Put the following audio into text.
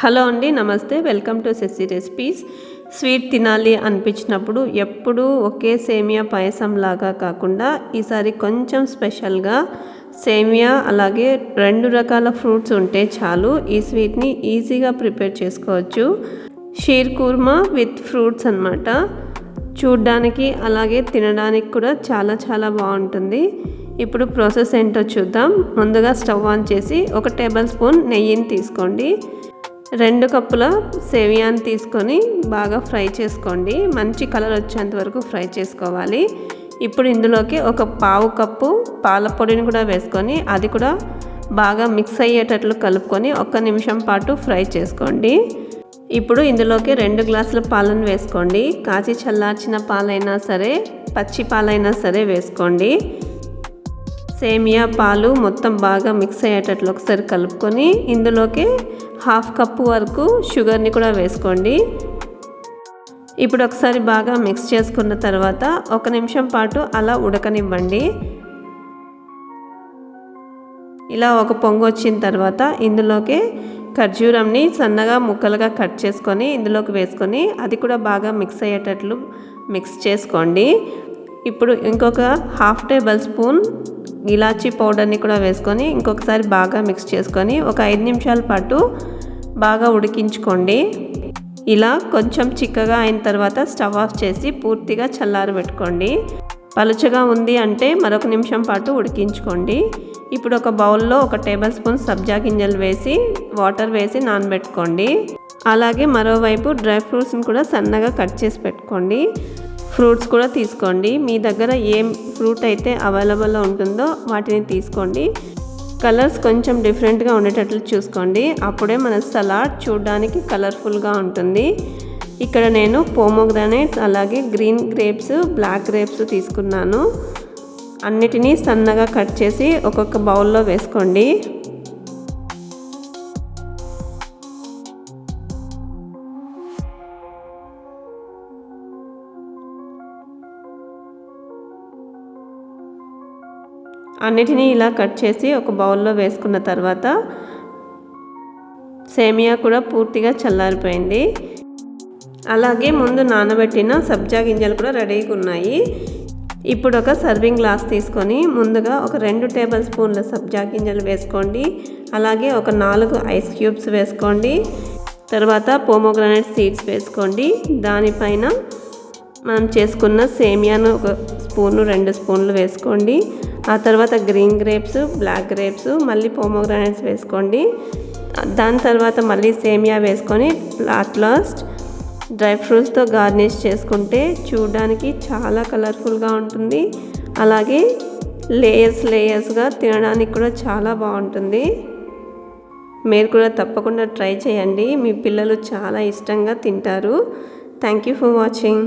Hello అండి, నమస్తే. Welcome to Shashi recipes. స్వీట్ తినాలి అనిపించినప్పుడు ఎప్పుడూ ఒకే సేమియా పాయసం లాగా కాకుండా ఈసారి కొంచెం స్పెషల్గా సేమియా అలాగే 2 రకాల ఫ్రూట్స్ ఉంటే చాలు ఈ స్వీట్ని ఈజీగా ప్రిపేర్ చేసుకోవచ్చు. షీర్ కుర్మా విత్ ఫ్రూట్స్ అన్నమాట. చూడ్డానికి అలాగే తినడానికి కూడా చాలా బాగుంటుంది. ఇప్పుడు ప్రాసెస్ ఏంటో చూద్దాం. ముందుగా స్టవ్ ఆన్ చేసి 1 టేబుల్ స్పూన్ నెయ్యిని తీసుకోండి. 2 కప్పుల సేమియాని తీసుకొని బాగా ఫ్రై చేసుకోండి. మంచి కలర్ వచ్చేంత వరకు ఫ్రై చేసుకోవాలి. ఇప్పుడు ఇందులోకి 1/4 కప్పు పాల పొడిని కూడా వేసుకొని అది కూడా బాగా మిక్స్ అయ్యేటట్లు కలుపుకొని 1 నిమిషం పాటు ఫ్రై చేసుకోండి. ఇప్పుడు ఇందులోకి 2 గ్లాసుల పాలను వేసుకోండి. కాచి చల్లార్చిన పాలైనా సరే పచ్చి పాలైనా సరే వేసుకోండి. సేమియా పాలు మొత్తం బాగా మిక్స్ అయ్యేటట్లు ఒకసారి కలుపుకొని ఇందులోకి 1/2 కప్పు వరకు షుగర్ని కూడా వేసుకోండి. ఇప్పుడు ఒకసారి బాగా మిక్స్ చేసుకున్న తర్వాత 1 నిమిషం పాటు అలా ఉడకనివ్వండి. ఇలా ఒక పొంగు వచ్చిన తర్వాత ఇందులోకి ఖర్జూరంని సన్నగా ముక్కలుగా కట్ చేసుకొని ఇందులోకి వేసుకొని అది కూడా బాగా మిక్స్ అయ్యేటట్లు మిక్స్ చేసుకోండి. ఇప్పుడు ఇంకొక 1/2 టేబుల్ స్పూన్ ఇలాచీ పౌడర్ని కూడా వేసుకొని ఇంకొకసారి బాగా మిక్స్ చేసుకొని ఒక 5 నిమిషాల పాటు బాగా ఉడికించుకోండి. ఇలా కొంచెం చిక్కగా అయిన తర్వాత స్టవ్ ఆఫ్ చేసి పూర్తిగా చల్లారబెట్టుకోండి. పలుచగా ఉంది అంటే మరొక నిమిషం పాటు ఉడికించుకోండి. ఇప్పుడు ఒక బౌల్లో 1 టేబుల్ స్పూన్ సబ్జా గింజలు వేసి వాటర్ వేసి నానబెట్టుకోండి. అలాగే మరోవైపు డ్రై ఫ్రూట్స్ని కూడా సన్నగా కట్ చేసి పెట్టుకోండి. ఫ్రూట్స్ కూడా తీసుకోండి. మీ దగ్గర ఏం ఫ్రూట్ అయితే అవైలబుల్లో ఉంటుందో వాటిని తీసుకోండి. కలర్స్ కొంచెం డిఫరెంట్గా ఉండేటట్లు చూసుకోండి. అప్పుడే మన సలాడ్ చూడడానికి కలర్ఫుల్గా ఉంటుంది. ఇక్కడ నేను పోమోగ్రానేట్స్ అలాగే గ్రీన్ గ్రేప్స్ బ్లాక్ గ్రేప్స్ తీసుకున్నాను. అన్నిటినీ సన్నగా కట్ చేసి ఒక్కొక్క బౌల్లో వేసుకోండి. అన్నిటినీ ఇలా కట్ చేసి ఒక బౌల్లో వేసుకున్న తర్వాత సేమియా కూడా పూర్తిగా చల్లారిపోయింది. అలాగే ముందు నానబెట్టిన సబ్జా గింజలు కూడా రెడీగా ఉన్నాయి. ఇప్పుడు ఒక సర్వింగ్ గ్లాస్ తీసుకొని ముందుగా ఒక 2 టేబుల్ స్పూన్ల సబ్జా గింజలు వేసుకోండి. అలాగే ఒక 4 ఐస్ క్యూబ్స్ వేసుకోండి. తర్వాత పోమోగ్రానేట్ సీడ్స్ వేసుకోండి. దానిపైన మనం చేసుకున్న సేమియాను 1 స్పూను 2 స్పూన్లు వేసుకోండి. ఆ తర్వాత గ్రీన్ గ్రేప్స్ బ్లాక్ గ్రేప్స్ మళ్ళీ పోమోగ్రానేట్స్ వేసుకోండి. దాని తర్వాత మళ్ళీ సేమియా వేసుకొని లాస్ట్ డ్రై ఫ్రూట్స్తో గార్నిష్ చేసుకుంటే చూడడానికి చాలా కలర్ఫుల్గా ఉంటుంది. అలాగే లేయర్స్గా తినడానికి కూడా చాలా బాగుంటుంది. మీరు కూడా తప్పకుండా ట్రై చేయండి. మీ పిల్లలు చాలా ఇష్టంగా తింటారు. Thank you for watching.